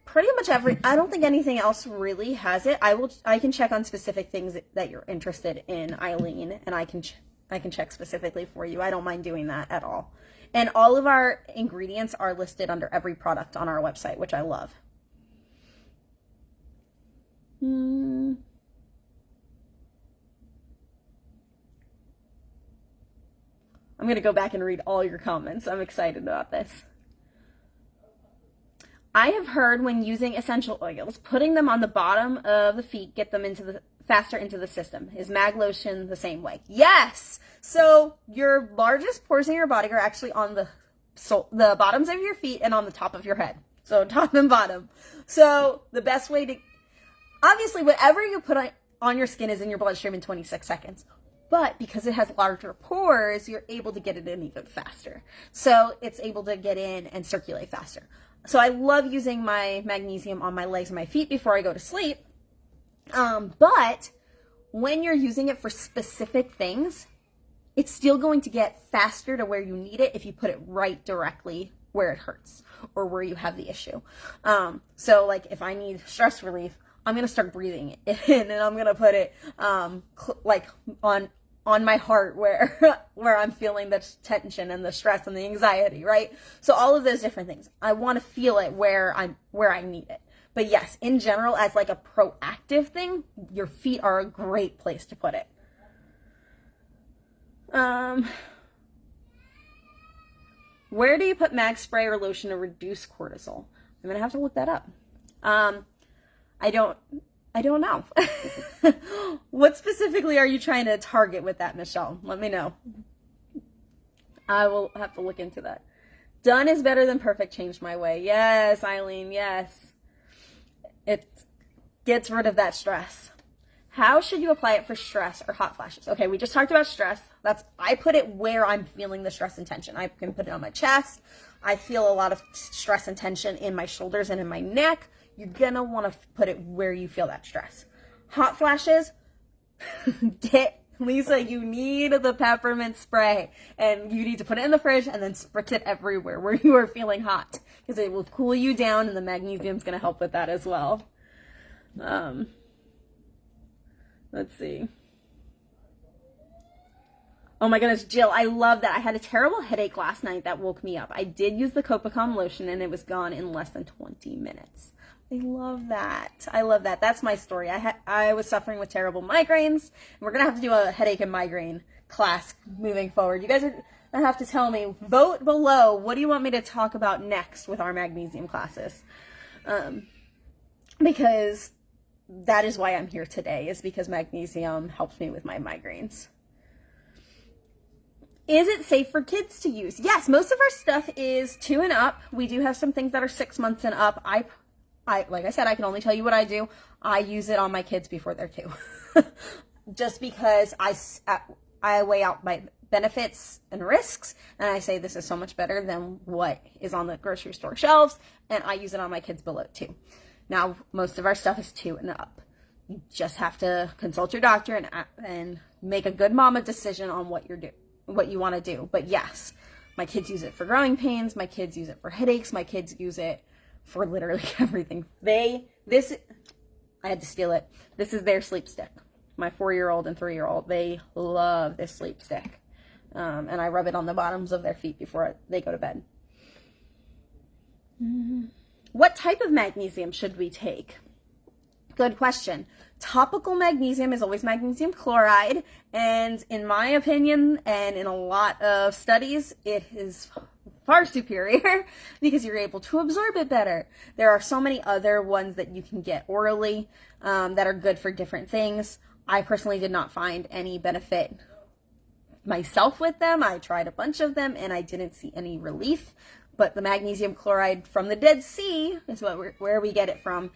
Pretty much I don't think anything else really has it. I can check on specific things that you're interested in, Eileen, and I can check specifically for you. I don't mind doing that at all. And all of our ingredients are listed under every product on our website, which I love. I'm going to go back and read all your comments. I'm excited about this. I have heard when using essential oils, putting them on the bottom of the feet, get them faster into the system. Is Mag Lotion the same way? Yes! So your largest pores in your body are actually on the bottoms of your feet and on the top of your head. So top and bottom. So the best way to... Obviously, whatever you put on your skin is in your bloodstream in 26 seconds. But because it has larger pores, you're able to get it in even faster. So it's able to get in and circulate faster. So I love using my magnesium on my legs and my feet before I go to sleep. But when you're using it for specific things, it's still going to get faster to where you need it if you put it right directly where it hurts or where you have the issue. So like if I need stress relief, I'm going to start breathing it in, and I'm going to put it like on my heart where I'm feeling the tension and the stress and the anxiety, right? So all of those different things. I want to feel it where I need it. But yes, in general, as like a proactive thing, your feet are a great place to put it. Where do you put mag spray or lotion to reduce cortisol? I'm going to have to look that up. I don't know. What specifically are you trying to target with that, Michelle? Let me know. I will have to look into that. Done is better than perfect. Changed my way. Yes, Eileen, yes. It gets rid of that stress. How should you apply it for stress or hot flashes? Okay, we just talked about stress. I put it where I'm feeling the stress and tension. I can put it on my chest. I feel a lot of stress and tension in my shoulders and in my neck. You're going to want to put it where you feel that stress. Hot flashes, Lisa, you need the peppermint spray, and you need to put it in the fridge and then spritz it everywhere where you are feeling hot, because it will cool you down, and the magnesium is going to help with that as well. Let's see. Oh my goodness, Jill, I love that. I had a terrible headache last night that woke me up. I did use the Copacom lotion, and it was gone in less than 20 minutes. I love that. I love that. That's my story. I was suffering with terrible migraines. And we're going to have to do a headache and migraine class moving forward. You guys are going to have to tell me, vote below, what do you want me to talk about next with our magnesium classes? Because that is why I'm here today, is because magnesium helps me with my migraines. Is it safe for kids to use? Yes, most of our stuff is 2 and up. We do have some things that are 6 months and up. Like I said, I can only tell you what I do. I use it on my kids before they're 2. just because I weigh out my benefits and risks, and I say this is so much better than what is on the grocery store shelves, and I use it on my kids below 2. Now, most of our stuff is 2 and up. You just have to consult your doctor and make a good mama decision on what you want to do. But yes, my kids use it for growing pains. My kids use it for headaches. My kids use it for literally everything. I had to steal it. This is their sleep stick. My 4-year-old and 3-year-old, they love this sleep stick. And I rub it on the bottoms of their feet before they go to bed. What type of magnesium should we take? Good question. Topical magnesium is always magnesium chloride, and in my opinion, and in a lot of studies, it is far superior because you're able to absorb it better. There are so many other ones that you can get orally that are good for different things. I personally did not find any benefit myself with them. I tried a bunch of them and I didn't see any relief, but the magnesium chloride from the Dead Sea is where we get it from.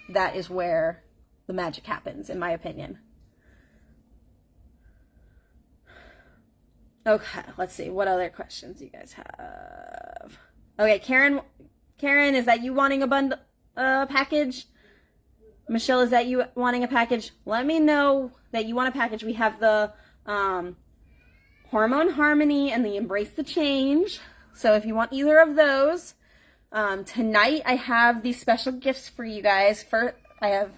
That is where the magic happens, in my opinion. Okay, let's see. What other questions you guys have? Okay, Karen, is that you wanting a package? Michelle, is that you wanting a package? Let me know that you want a package. We have the Hormone Harmony and the Embrace the Change. So if you want either of those, tonight I have these special gifts for you guys. I have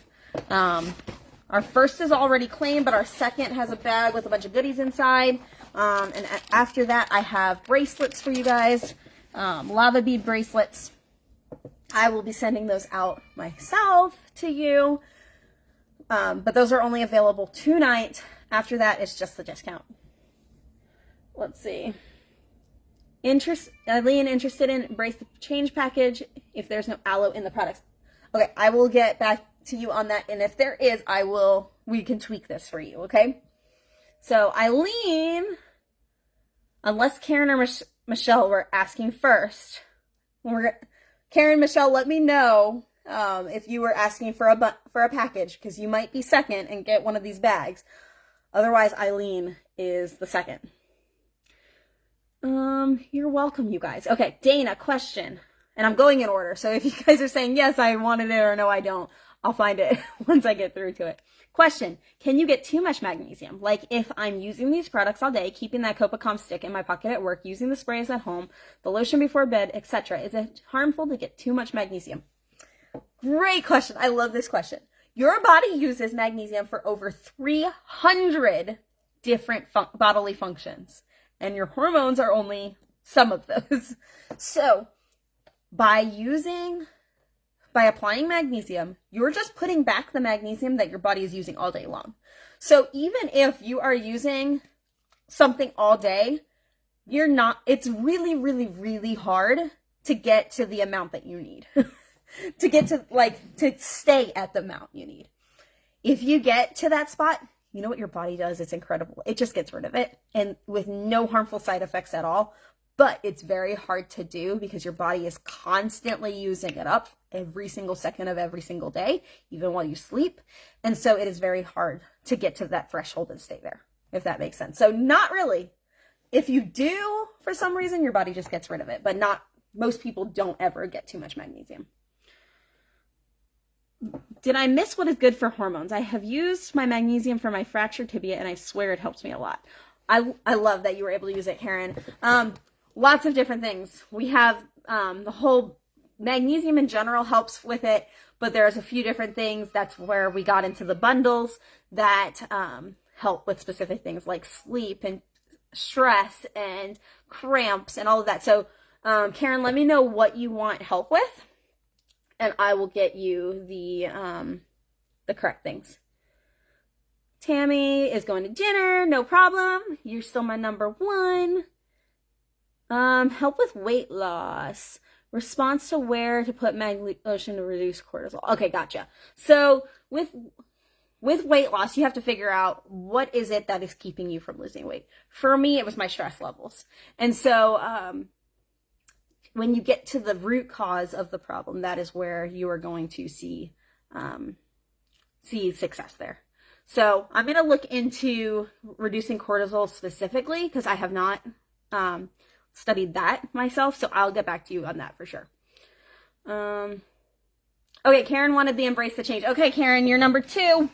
our first is already claimed, but our second has a bag with a bunch of goodies inside. And after that, I have bracelets for you guys, lava bead bracelets. I will be sending those out myself to you, but those are only available tonight. After that, it's just the discount. Let's see. Eileen, interested in Embrace the Change package if there's no aloe in the products. Okay, I will get back to you on that, and if there is, we can tweak this for you, okay? So, Eileen, unless Karen or Michelle were asking first, Karen, Michelle, let me know if you were asking for a package, because you might be second and get one of these bags. Otherwise, Eileen is the second. You're welcome, you guys. Okay, Dana, question. And I'm going in order, so if you guys are saying, yes, I wanted it, or no, I don't, I'll find it once I get through to it. Question, can you get too much magnesium? Like if I'm using these products all day, keeping that Copacom stick in my pocket at work, using the sprays at home, the lotion before bed, etc., is it harmful to get too much magnesium? Great question. I love this question. Your body uses magnesium for over 300 different bodily functions, and your hormones are only some of those. So by applying magnesium, you're just putting back the magnesium that your body is using all day long. So even if you are using something all day, it's really, really, really hard to get to the amount that you need. to stay at the amount you need. If you get to that spot, you know what your body does? It's incredible. It just gets rid of it, and with no harmful side effects at all. But it's very hard to do because your body is constantly using it up every single second of every single day, even while you sleep. And so it is very hard to get to that threshold and stay there, if that makes sense. So not really. If you do, for some reason, your body just gets rid of it. But most people don't ever get too much magnesium. Did I miss what is good for hormones? I have used my magnesium for my fractured tibia, and I swear it helps me a lot. I love that you were able to use it, Karen. Lots of different things. We have the whole magnesium in general helps with it, but there's a few different things. That's where we got into the bundles that help with specific things like sleep and stress and cramps and all of that. So Karen, let me know what you want help with, and I will get you the correct things. Tammy is going to dinner. No problem. You're still my number one. Help with weight loss. Response to where to put lotion to reduce cortisol. Okay, gotcha. So with weight loss, you have to figure out what is it that is keeping you from losing weight. For me, it was my stress levels. And so when you get to the root cause of the problem, that is where you are going to see success there. So I'm going to look into reducing cortisol specifically because I have not studied that myself. So I'll get back to you on that for sure. Okay, Karen wanted the embrace the change. Okay, Karen, you're number 2.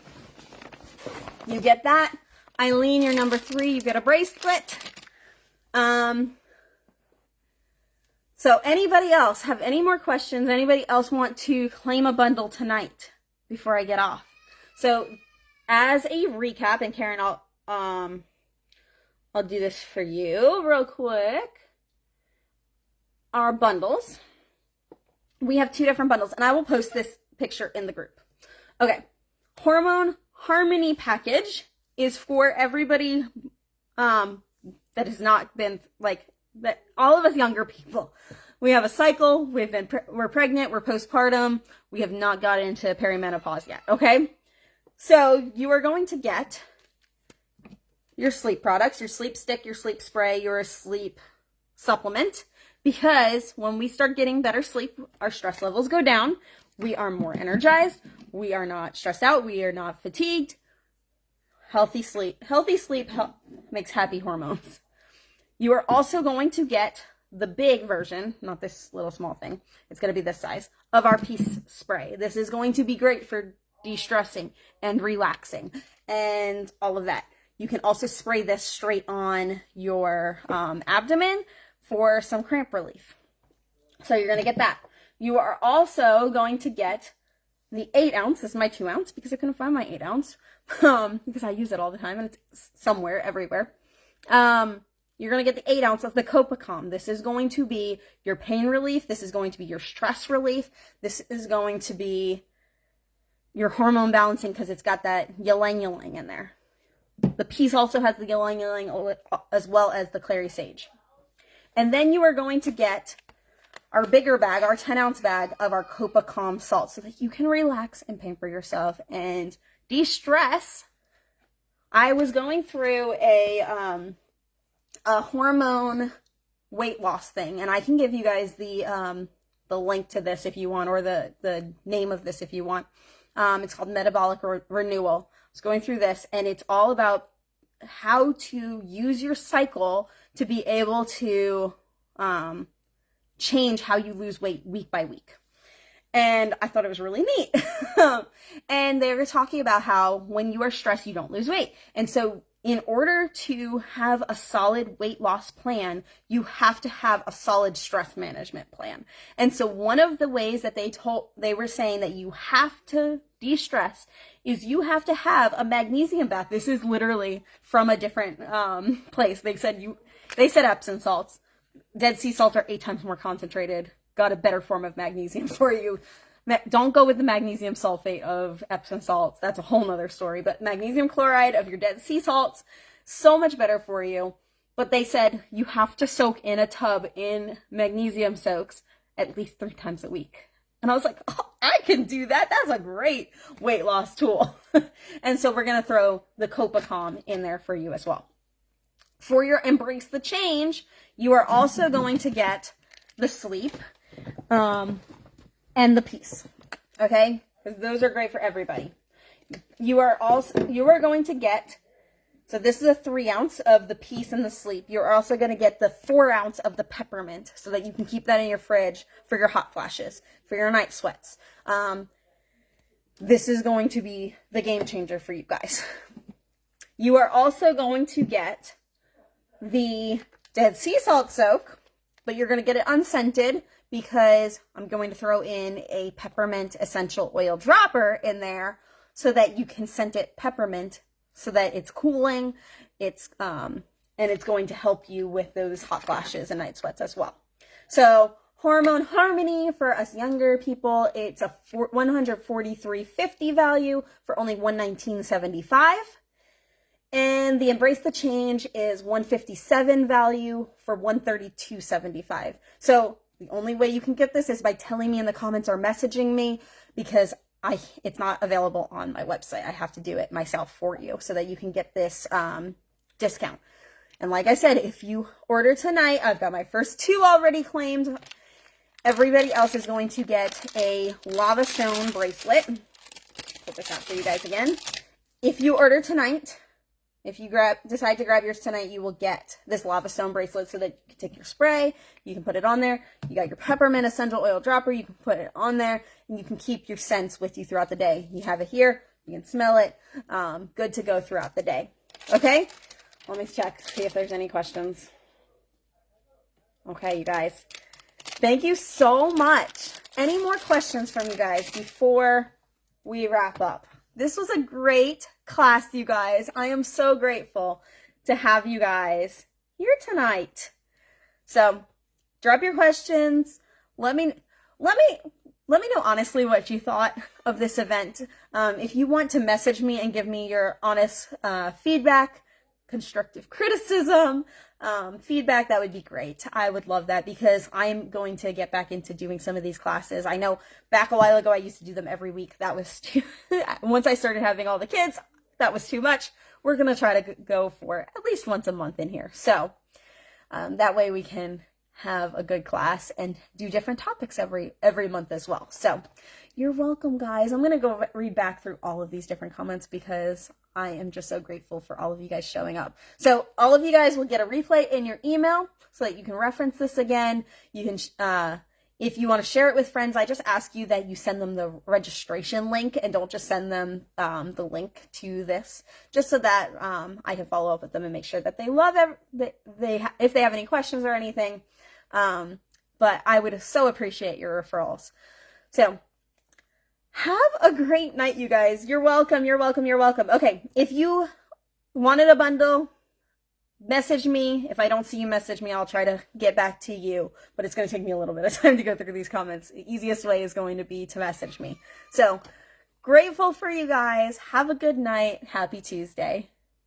You get that. Eileen, you're number 3. You get a bracelet. So anybody else have any more questions? Anybody else want to claim a bundle tonight before I get off? So as a recap, and Karen, I'll do this for you real quick. Our bundles. We have 2 different bundles, and I will post this picture in the group. Okay. Hormone Harmony package is for everybody that has not been like that. All of us younger people, we have a cycle. We're pregnant. We're postpartum. We have not got into perimenopause yet. Okay. So you are going to get your sleep products, your sleep stick, your sleep spray, your sleep supplement, because when we start getting better sleep, our stress levels go down. We are more energized. We are not stressed out. We are not fatigued. Healthy sleep makes happy hormones. You are also going to get the big version, not this little small thing. It's going to be this size, of our peace spray. This is going to be great for de-stressing and relaxing and all of that. You can also spray this straight on your abdomen for some cramp relief. So you're going to get that. You are also going to get the 8 ounce. This is my 2 ounce because I couldn't find my 8 ounce because I use it all the time and it's somewhere, everywhere. You're going to get the 8 ounce of the Copacom. This is going to be your pain relief. This is going to be your stress relief. This is going to be your hormone balancing because it's got that ylang-ylang in there. The Peace also has the ylang-ylang as well as the clary sage. And then you are going to get our bigger bag, our 10 ounce bag of our Copacom salt so that you can relax and pamper yourself and de-stress. I was going through a hormone weight loss thing, and I can give you guys the link to this if you want, or the name of this if you want. It's called Metabolic Renewal. I was going through this, and it's all about how to use your cycle to be able to change how you lose weight week by week. And I thought it was really neat. And they were talking about how when you are stressed, you don't lose weight. And so in order to have a solid weight loss plan, you have to have a solid stress management plan. And so one of the ways that they were saying that you have to de-stress is you have to have a magnesium bath. This is literally from a different place. They said Epsom salts. Dead sea salts are 8 times more concentrated. Got a better form of magnesium for you. Don't go with the magnesium sulfate of Epsom salts. That's a whole nother story. But magnesium chloride of your dead sea salts, so much better for you. But they said you have to soak in a tub in magnesium soaks at least 3 times a week. And I was like, oh, I can do that. That's a great weight loss tool. And so we're going to throw the Copacom in there for you as well. For your Embrace the Change, you are also going to get the sleep and the peace. Okay? Because those are great for everybody. You are going to get, so this is a 3 ounce of the peace and the sleep. You're also going to get the 4 ounce of the peppermint so that you can keep that in your fridge for your hot flashes, for your night sweats. This is going to be the game changer for you guys. You are also going to get the Dead Sea Salt Soak, but you're going to get it unscented because I'm going to throw in a peppermint essential oil dropper in there so that you can scent it peppermint so that it's cooling, and it's going to help you with those hot flashes and night sweats as well. So Hormone Harmony for us younger people, it's a $143.50 value for only $119.75. And the Embrace the Change is $157 value for $132.75. So the only way you can get this is by telling me in the comments or messaging me, because it's not available on my website. I have to do it myself for you so that you can get this discount. And like I said, if you order tonight, I've got my first 2 already claimed. Everybody else is going to get a Lava Stone bracelet. Put this out for you guys again. if you order tonight, if you decide to grab yours tonight, you will get this lava stone bracelet so that you can take your spray, you can put it on there. You got your peppermint essential oil dropper, you can put it on there, and you can keep your scents with you throughout the day. You have it here, you can smell it, good to go throughout the day. Okay, let me check, see if there's any questions. Okay, you guys, thank you so much. Any more questions from you guys before we wrap up? This was a great class, you guys. I am so grateful to have you guys here tonight. So drop your questions. Let me know honestly what you thought of this event. If you want to message me and give me your honest feedback, constructive criticism, feedback, that would be great. I would love that because I'm going to get back into doing some of these classes. I know back a while ago I used to do them every week. That was too once I started having all the kids, that was too much. We're going to try to go for at least once a month in here. So that way we can have a good class and do different topics every month as well. So you're welcome, guys. I'm going to go read back through all of these different comments because I am just so grateful for all of you guys showing up. So all of you guys will get a replay in your email so that you can reference this again. You can, if you want to share it with friends, I just ask you that you send them the registration link and don't just send them the link to this, just so that I can follow up with them and make sure that they love if they have any questions or anything. But I would so appreciate your referrals. So have a great night, you guys. You're welcome. You're welcome. You're welcome. Okay. If you wanted a bundle, message me. If I don't see you message me, I'll try to get back to you, but it's going to take me a little bit of time to go through these comments. The easiest way is going to be to message me. So grateful for you guys. Have a good night. Happy Tuesday.